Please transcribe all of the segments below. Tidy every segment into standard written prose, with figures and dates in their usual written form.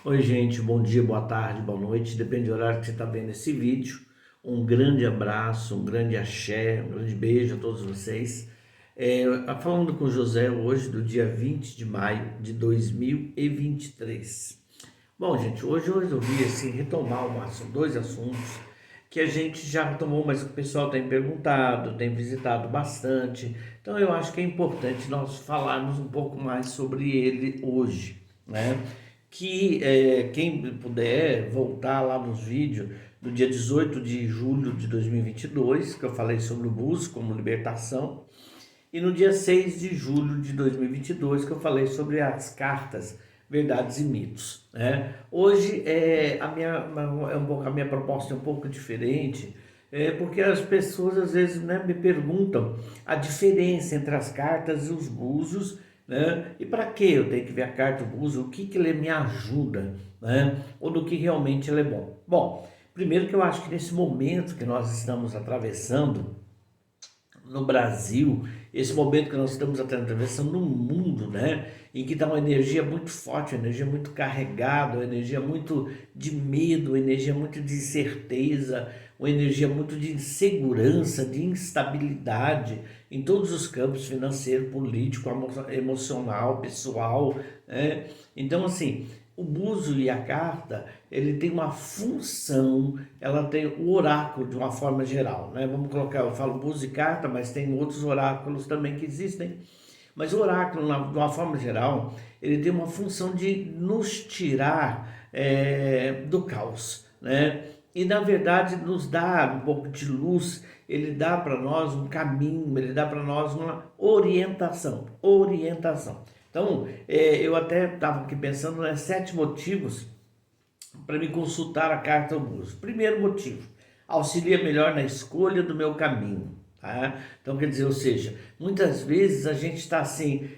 Oi, gente, bom dia, boa tarde, boa noite, depende do horário que você está vendo esse vídeo. Um grande abraço, um grande axé, um grande beijo a todos vocês. Falando com o José hoje, do dia 20 de maio de 2023. Bom, gente, hoje eu resolvi assim, retomar dois assuntos que a gente já retomou, mas que o pessoal tem perguntado, tem visitado bastante. Então eu acho que é importante nós falarmos um pouco mais sobre ele hoje, né? Quem puder voltar lá nos vídeos do dia 18 de julho de 2022, que eu falei sobre o buzo como libertação, e no dia 6 de julho de 2022, que eu falei sobre as cartas Verdades e Mitos, né? Hoje a minha proposta é um pouco diferente, porque as pessoas às vezes, né, me perguntam a diferença entre as cartas e os búzios, né? E para que eu tenho que ver a carta do búzio, o que ele me ajuda, né? Ou do que realmente ele é bom. Bom, primeiro que eu acho que nesse momento que nós estamos atravessando, no Brasil, esse momento que nós estamos atravessando no mundo, né? Em que está uma energia muito forte, uma energia muito carregada, uma energia muito de medo, uma energia muito de incerteza, uma energia muito de insegurança, de instabilidade em todos os campos financeiro, político, emocional, pessoal, né? Então, assim, o búzio e a carta, ele tem uma função, ela tem o oráculo de uma forma geral, né? Vamos colocar, eu falo búzio e carta, mas tem outros oráculos também que existem. Mas o oráculo, de uma forma geral, ele tem uma função de nos tirar do caos, né? E na verdade nos dá um pouco de luz, ele dá para nós um caminho, ele dá para nós uma orientação. Então, eu até estava aqui pensando, né, 7 motivos para me consultar a carta ao buzo. Primeiro motivo, auxilia melhor na escolha do meu caminho. Tá? Então, quer dizer, ou seja, muitas vezes a gente está assim,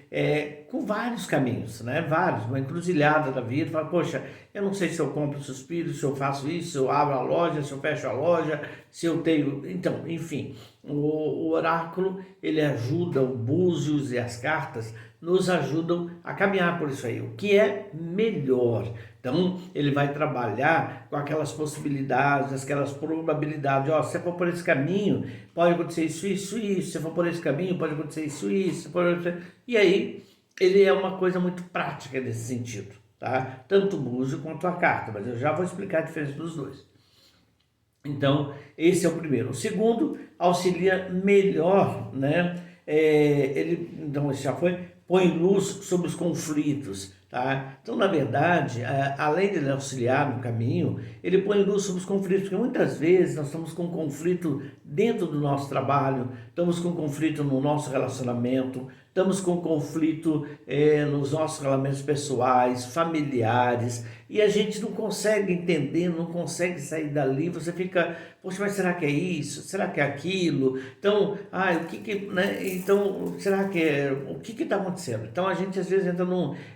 com vários caminhos, né? Vários, uma encruzilhada da vida, fala, poxa, eu não sei se eu compro suspiro, se eu faço isso, se eu abro a loja, se eu fecho a loja, se eu tenho... Então, enfim, o oráculo, ele ajuda, o búzios e as cartas nos ajudam a caminhar por isso aí, o que é melhor. Então, ele vai trabalhar com aquelas possibilidades, aquelas probabilidades. Ó, se você for por esse caminho, pode acontecer isso, isso, isso. Se você for por esse caminho, pode acontecer isso, isso. E aí, ele é uma coisa muito prática nesse sentido, tá? Tanto o búzio quanto a carta, mas eu já vou explicar a diferença dos dois. Então, esse é o primeiro. O segundo, auxilia melhor, né? Então, esse já foi, põe luz sobre os conflitos, tá? Então, na verdade, além de ele auxiliar no caminho, ele põe luz sobre os conflitos, porque muitas vezes nós estamos com conflito dentro do nosso trabalho, estamos com conflito no nosso relacionamento, estamos com conflito nos nossos relacionamentos pessoais, familiares, e a gente não consegue entender, não consegue sair dali, você fica, poxa, mas será que é isso? Será que é aquilo? Então, né? Então, será que é, o que está acontecendo? Então a gente às vezes entra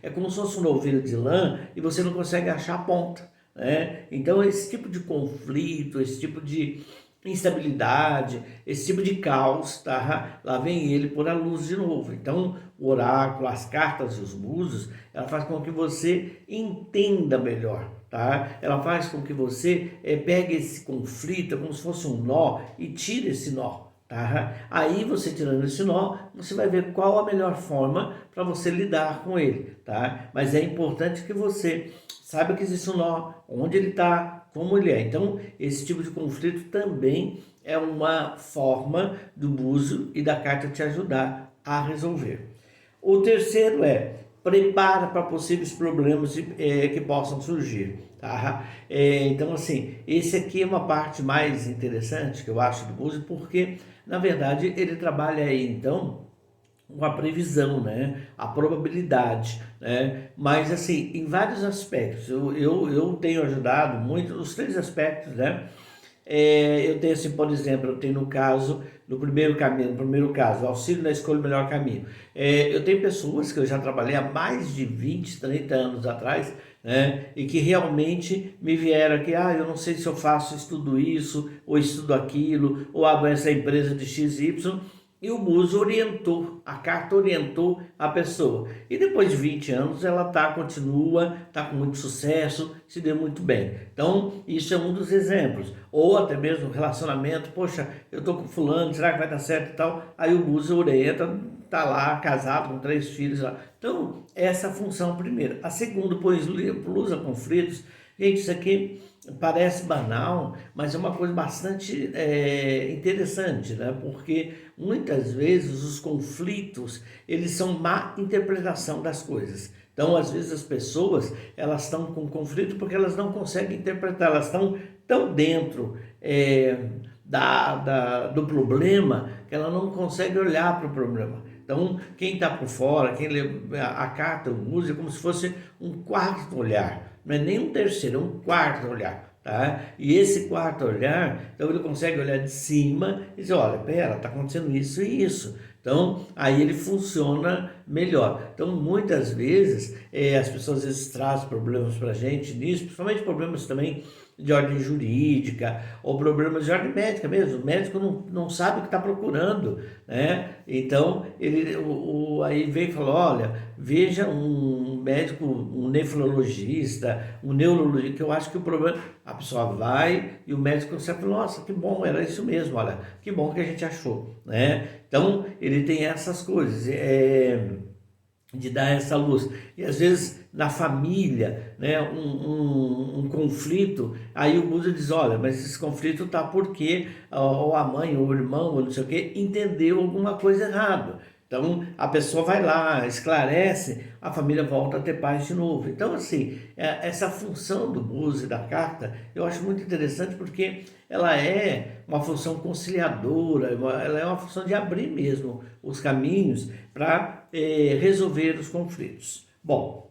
é como se fosse um novilho de lã e você não consegue achar a ponta, né? Então esse tipo de conflito, esse tipo de instabilidade, esse tipo de caos, tá? Lá vem ele por a luz de novo. Então, o oráculo, as cartas e os búzios, ela faz com que você entenda melhor, tá? Ela faz com que você pegue esse conflito como se fosse um nó e tire esse nó, tá? Aí você tirando esse nó, você vai ver qual a melhor forma para você lidar com ele, tá? Mas é importante que você saiba que existe um nó, onde ele está, como ele é. Então, esse tipo de conflito também é uma forma do búzio e da carta te ajudar a resolver. O terceiro prepara para possíveis problemas que possam surgir, tá? Então, assim, esse aqui é uma parte mais interessante que eu acho do búzio, porque, na verdade, ele trabalha aí, então, com a previsão, né? A probabilidade, né? Mas assim, em vários aspectos, eu tenho ajudado muito nos 3 aspectos, né? Eu tenho assim, por exemplo, eu tenho no caso, no primeiro caso, auxílio na escolha do melhor caminho. Eu tenho pessoas que eu já trabalhei há mais de 20, 30 anos atrás, né? E que realmente me vieram aqui, eu não sei se eu faço estudo isso, ou estudo aquilo, ou abro essa empresa de XY, E o Búzio orientou, a carta orientou a pessoa. E depois de 20 anos ela continua, está com muito sucesso, se deu muito bem. Então, isso é um dos exemplos. Ou até mesmo relacionamento, poxa, eu estou com fulano, será que vai dar certo e tal? Aí o Búzio orienta, está lá casado com 3 filhos lá. Então, essa é a função primeira. A segunda, pois luz a conflitos. Gente, isso aqui parece banal, mas é uma coisa bastante interessante, né? Porque muitas vezes os conflitos, eles são má interpretação das coisas. Então, às vezes as pessoas, elas estão com conflito porque elas não conseguem interpretar, elas estão tão dentro do problema que ela não consegue olhar para o problema. Então, quem está por fora, quem lê a carta, usa como se fosse um quarto olhar, não é nem um terceiro, é um quarto olhar. Tá? E esse quarto olhar, então ele consegue olhar de cima e dizer, olha, pera, está acontecendo isso e isso. Então, aí ele funciona melhor. Então, muitas vezes, as pessoas às vezes trazem problemas para a gente nisso, principalmente problemas também de ordem jurídica ou problemas de ordem médica mesmo. O médico não sabe o que está procurando, né? Então, aí vem e fala, olha, veja um médico, um nefrologista, um neurologista, que eu acho que o problema... A pessoa vai e o médico consegue falar, nossa, que bom, era isso mesmo, olha, que bom que a gente achou, né? Então, ele tem essas coisas, de dar essa luz. E às vezes na família, né, um conflito, aí o Buda diz, olha, mas esse conflito está porque ou a mãe, ou o irmão, ou não sei o que, entendeu alguma coisa errada. Então a pessoa vai lá, esclarece, a família volta a ter paz de novo. Então assim, essa função do Buda e da carta, eu acho muito interessante porque ela é uma função conciliadora, ela é uma função de abrir mesmo os caminhos para resolver os conflitos. Bom,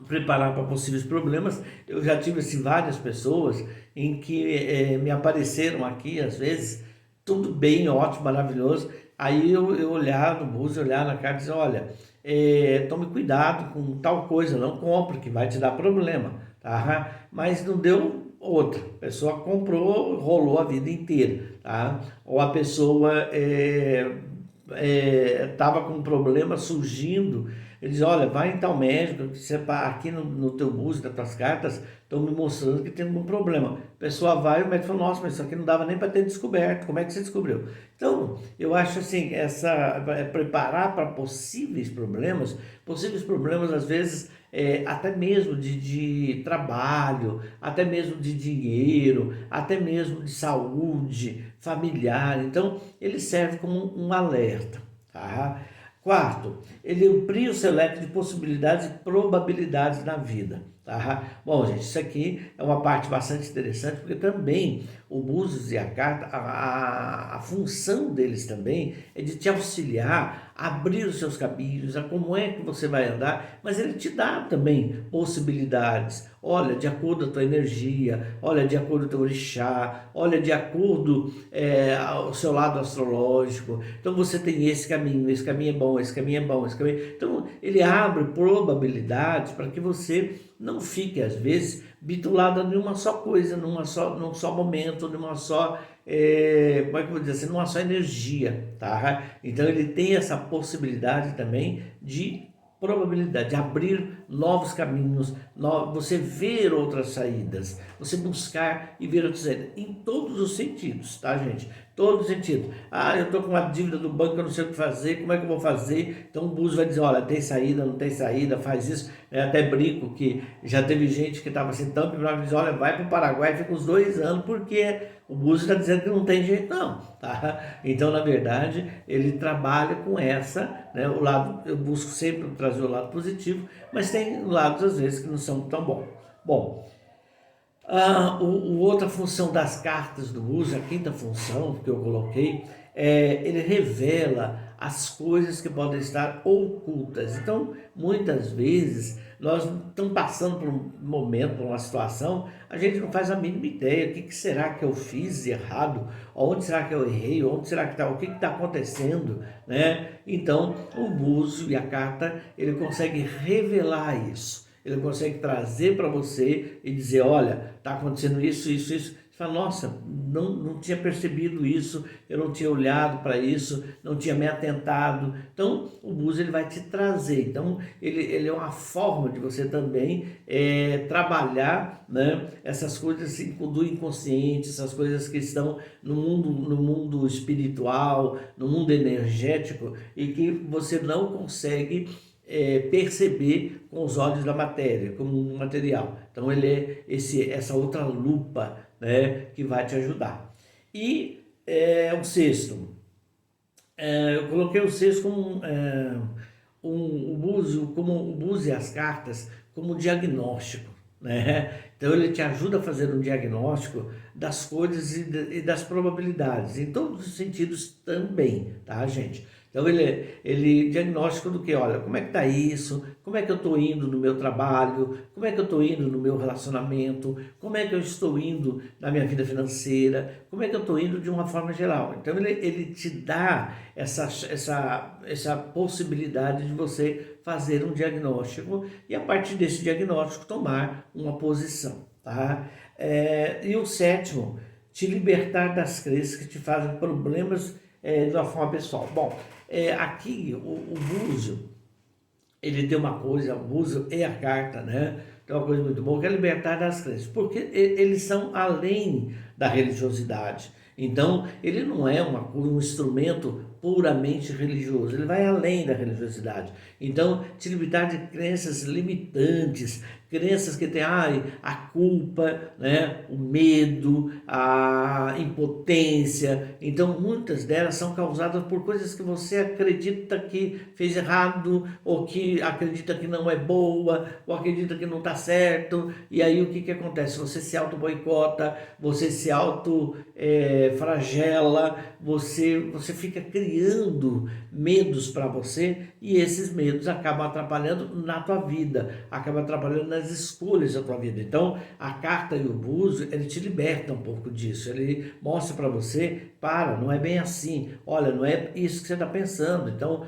preparar para possíveis problemas, eu já tive assim, várias pessoas em que me apareceram aqui, às vezes, tudo bem, ótimo, maravilhoso, aí eu olhar no Búzio, olhar na carta e dizer, olha, tome cuidado com tal coisa, não compre, que vai te dar problema, tá? Mas não deu outra, a pessoa comprou, rolou a vida inteira, tá? Ou a pessoa estava com um problema surgindo, ele diz, olha, vai em tal médico, que você, aqui no teu Búzio, nas tuas cartas, estão me mostrando que tem algum problema. A pessoa vai e o médico fala, nossa, mas isso aqui não dava nem para ter descoberto, como é que você descobriu? Então, eu acho assim, preparar para possíveis problemas às vezes, até mesmo de trabalho, até mesmo de dinheiro, até mesmo de saúde familiar, então ele serve como um alerta, tá? Quarto, ele amplia o seu leque de possibilidades e probabilidades na vida. Tá? Bom, gente, isso aqui é uma parte bastante interessante, porque também o Búzios e a carta, a função deles também é de te auxiliar a abrir os seus caminhos, a como é que você vai andar, mas ele te dá também possibilidades. Olha, de acordo com a tua energia, olha, de acordo com o teu orixá, olha, de acordo ao seu lado astrológico. Então você tem esse caminho é bom, esse caminho é bom, esse caminho... Então ele abre probabilidades para que você não fique, às vezes, bitulada em uma só coisa, num só momento, numa só, como é que eu vou dizer assim, numa só energia, tá? Então ele tem essa possibilidade também de probabilidade de abrir novos caminhos, você ver outras saídas, você buscar e ver outras saídas, em todos os sentidos, tá, gente? Todos os sentidos. Ah, eu estou com uma dívida do banco, eu não sei o que fazer, como é que eu vou fazer? Então o Búzio vai dizer, olha, tem saída, não tem saída, faz isso. Até brinco que já teve gente que estava assim tão bravo, diz, olha, vai para o Paraguai, fica uns 2 anos, porque o Búzio está dizendo que não tem jeito não, tá? Então, na verdade, ele trabalha com né, o lado, eu busco sempre trazer o lado positivo, mas tem lados às vezes que não são tão bons. Bom, outra função das cartas do Búzio, a quinta função que eu coloquei, ele revela as coisas que podem estar ocultas. Então, muitas vezes, nós estamos passando por um momento, por uma situação, a gente não faz a mínima ideia, o que será que eu fiz de errado, onde será que eu errei, onde será que está, o que está acontecendo, né? Então, o Búzio e a carta, ele consegue revelar isso. Ele consegue trazer para você e dizer, olha, está acontecendo isso, isso, isso. fala, nossa, não tinha percebido isso, eu não tinha olhado para isso, não tinha me atentado. Então, o búzio ele vai te trazer. Então, ele é uma forma de você também trabalhar, né, essas coisas assim, do inconsciente, essas coisas que estão no mundo espiritual, no mundo energético, e que você não consegue perceber com os olhos da matéria, como um material. Então ele é essa outra lupa, né, que vai te ajudar. E o sexto, eu coloquei o sexto como o búzio e as cartas como diagnóstico, né? Então ele te ajuda a fazer um diagnóstico das coisas e das probabilidades, em todos os sentidos também, tá, gente? Então ele diagnóstico do que, olha, como é que tá isso, como é que eu estou indo no meu trabalho, como é que eu estou indo no meu relacionamento, como é que eu estou indo na minha vida financeira, como é que eu estou indo de uma forma geral. Então ele te dá essa possibilidade de você fazer um diagnóstico e a partir desse diagnóstico tomar uma posição, tá? E o sétimo, te libertar das crenças que te fazem problemas de uma forma pessoal. Bom, aqui o búzio, ele tem uma coisa, o búzio e a carta, né? Tem uma coisa muito boa que é libertar das crenças, porque eles são além da religiosidade. Então, ele não é um instrumento puramente religioso, ele vai além da religiosidade. Então, te libertar de crenças limitantes, crenças que têm a culpa, né, o medo, a impotência. Então, muitas delas são causadas por coisas que você acredita que fez errado, ou que acredita que não é boa, ou acredita que não está certo. E aí o que acontece? Você se auto-boicota, você se auto-flagela, você fica criando medos para você, e esses medos acabam atrapalhando na tua vida, acabam atrapalhando nas escolhas da tua vida. Então, a carta e o búzio, ele te liberta um pouco disso, ele mostra para você, não é bem assim, olha, não é isso que você está pensando. Então,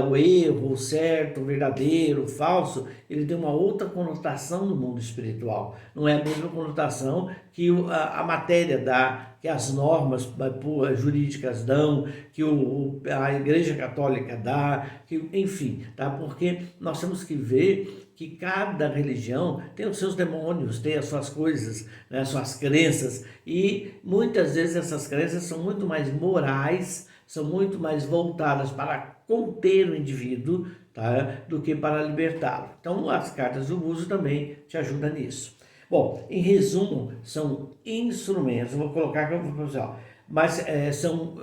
o erro, o certo, o verdadeiro, o falso, ele tem uma outra conotação no mundo espiritual, não é a mesma conotação que a matéria dá, que as normas jurídicas dão, que a Igreja Católica dá, que, enfim, tá? Porque nós temos que ver que cada religião tem os seus demônios, tem as suas coisas, né, as suas crenças, e muitas vezes essas crenças são muito mais morais, são muito mais voltadas para conter o indivíduo, tá, do que para libertá-lo. Então as cartas do búzio também te ajudam nisso. Bom, em resumo, são instrumentos, eu vou colocar aqui para o pessoal, mas são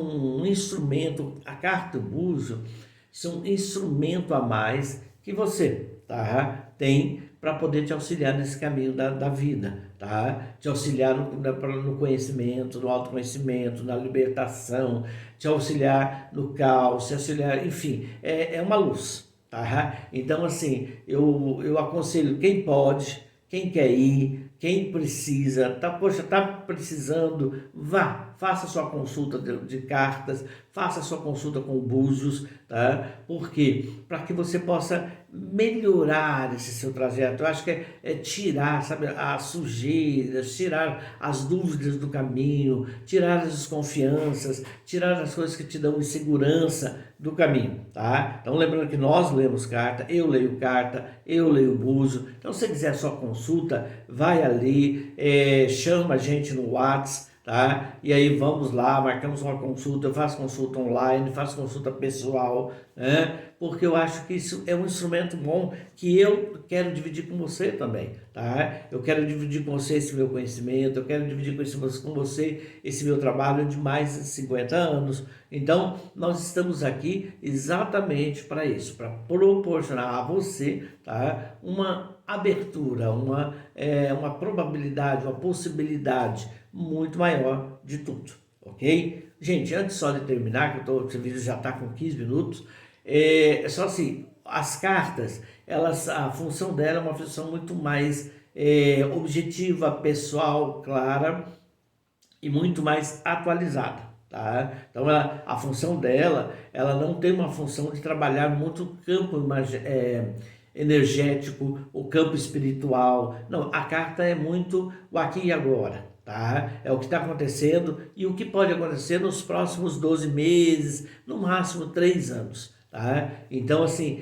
um instrumento, a carta do búzio são um instrumento a mais que você, tá, tem para poder te auxiliar nesse caminho da vida, tá? Te auxiliar no conhecimento, no autoconhecimento, na libertação, te auxiliar no caos, te auxiliar, enfim, é uma luz, tá? Então, assim, eu aconselho quem pode, quem quer ir, quem precisa, tá precisando, vá, faça sua consulta de cartas, faça sua consulta com búzios, tá? Por quê? Para que você possa melhorar esse seu trajeto. Eu acho que é tirar, sabe, as sujeiras, tirar as dúvidas do caminho, tirar as desconfianças, tirar as coisas que te dão insegurança do caminho, tá? Então, lembrando que nós lemos carta, eu leio búzio. Então, se você quiser sua consulta, vai ali, chama a gente no WhatsApp, tá? E aí vamos lá, marcamos uma consulta, eu faço consulta online, faço consulta pessoal, né? Porque eu acho que isso é um instrumento bom que eu quero dividir com você também, tá? Eu quero dividir com você esse meu conhecimento, eu quero dividir com você esse meu trabalho de mais de 50 anos. Então, nós estamos aqui exatamente para isso, para proporcionar a você, tá, uma abertura, uma probabilidade, uma possibilidade muito maior de tudo, ok? Gente, antes só de terminar, que esse vídeo já está com 15 minutos, só assim, as cartas, a função dela é uma função muito mais objetiva, pessoal, clara e muito mais atualizada, tá? Então, a função dela, ela não tem uma função de trabalhar muito o campo energético, o campo espiritual. Não, a carta é muito o aqui e agora, tá? É o que está acontecendo e o que pode acontecer nos próximos 12 meses, no máximo 3 anos. Tá? Então, assim,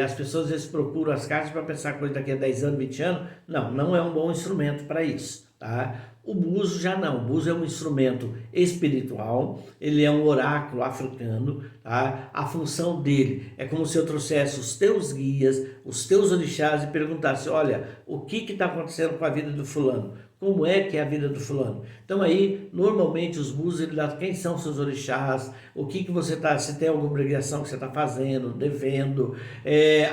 as pessoas às vezes procuram as cartas para pensar coisa daqui a 10 anos, 20 anos. Não, não é um bom instrumento para isso. Tá? O buzo já não. O buzo é um instrumento espiritual, ele é um oráculo africano. Tá? A função dele é como se eu trouxesse os teus guias, os teus orixás e perguntasse: olha, o que está acontecendo com a vida do fulano? Como é que é a vida do fulano? Então aí, normalmente os búzios, ele dá quem são seus orixás, o que você está, se tem alguma obrigação que você está fazendo, devendo,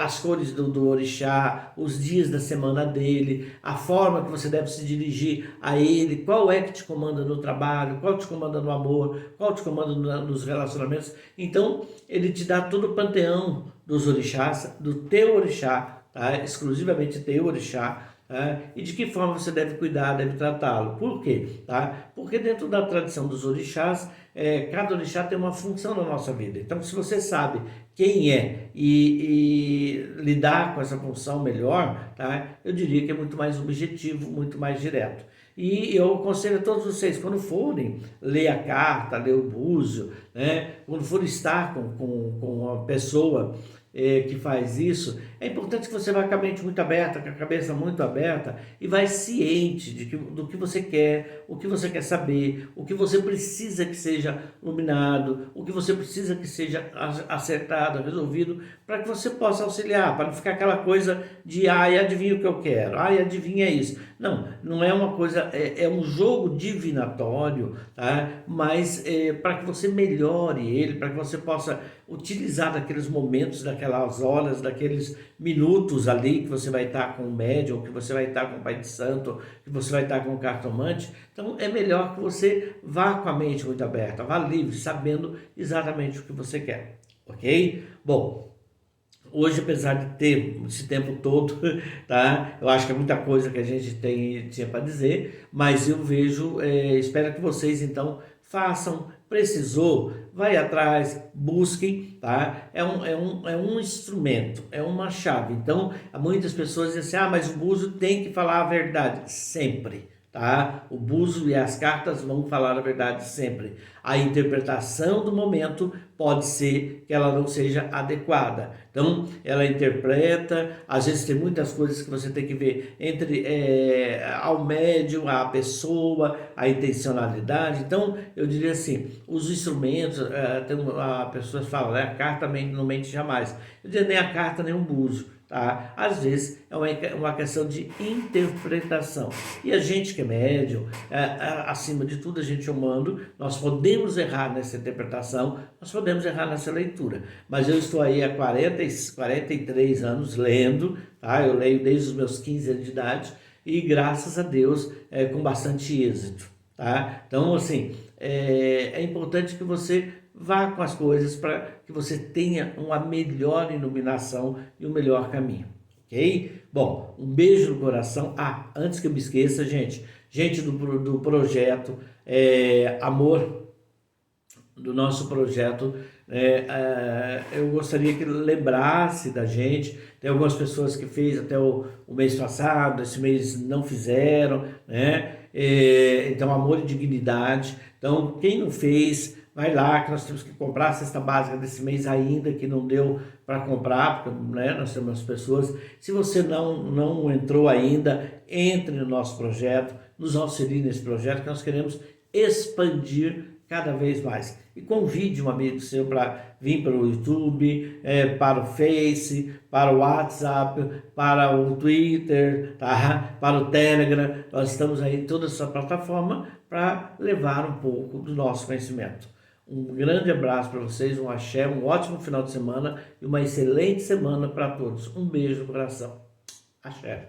as cores do orixá, os dias da semana dele, a forma que você deve se dirigir a ele, qual é que te comanda no trabalho, qual te comanda no amor, qual te comanda nos relacionamentos. Então, ele te dá todo o panteão dos orixás, do teu orixá, tá? Exclusivamente teu orixá. E de que forma você deve cuidar, deve tratá-lo. Por quê? Porque dentro da tradição dos orixás, cada orixá tem uma função na nossa vida. Então, se você sabe quem é e lidar com essa função melhor, eu diria que é muito mais objetivo, muito mais direto. E eu aconselho a todos vocês, quando forem ler a carta, ler o búzio, quando for estar com uma pessoa que faz isso, é importante que você vá com a mente muito aberta, com a cabeça muito aberta e vá ciente do que você quer, o que você quer saber, o que você precisa que seja iluminado, o que você precisa que seja acertado, resolvido, para que você possa auxiliar, para não ficar aquela coisa de adivinha o que eu quero, adivinha isso. Não, não é uma coisa, é um jogo divinatório, tá? Mas para que você melhore ele, para que você possa utilizar daqueles momentos, daquelas horas, daqueles minutos ali que você vai estar com o médium, que você vai estar com o pai de santo, que você vai estar com o cartomante. Então é melhor que você vá com a mente muito aberta, vá livre, sabendo exatamente o que você quer, ok? Bom, hoje, apesar de ter esse tempo todo, tá? Eu acho que é muita coisa que a gente tinha para dizer, mas eu vejo, espero que vocês então façam, precisou, vai atrás, busquem, tá? É um instrumento, é uma chave. Então, muitas pessoas dizem assim, mas o búzio tem que falar a verdade, sempre. Tá? O búzio e as cartas vão falar a verdade sempre. A interpretação do momento pode ser que ela não seja adequada. Então, ela interpreta, às vezes tem muitas coisas que você tem que ver entre ao médium, a pessoa, a intencionalidade. Então, eu diria assim, os instrumentos, a pessoas falam, a carta não mente jamais. Eu diria nem a carta, nem o búzio. Tá? Às vezes é uma questão de interpretação. E a gente que é médium, acima de tudo a gente é humano, nós podemos errar nessa interpretação, nós podemos errar nessa leitura. Mas eu estou aí há 43 anos lendo, tá? Eu leio desde os meus 15 anos de idade e graças a Deus com bastante êxito. Tá? Então, assim, é importante que você vá com as coisas para que você tenha uma melhor iluminação e um melhor caminho, ok? Bom, um beijo no coração. Antes que eu me esqueça, gente do projeto Amor, do nosso projeto, eu gostaria que lembrasse da gente. Tem algumas pessoas que fez até o mês passado, esse mês não fizeram, né? Então, Amor e Dignidade. Então, quem não fez, vai lá, que nós temos que comprar a cesta básica desse mês ainda, que não deu para comprar, porque nós temos pessoas. Se você não entrou ainda, entre no nosso projeto, nos auxilie nesse projeto, que nós queremos expandir cada vez mais. E convide um amigo seu para vir para o YouTube, para o Face, para o WhatsApp, para o Twitter, tá? Para o Telegram. Nós estamos aí em toda essa plataforma para levar um pouco do nosso conhecimento. Um grande abraço para vocês, um axé, um ótimo final de semana e uma excelente semana para todos. Um beijo no coração. Axé.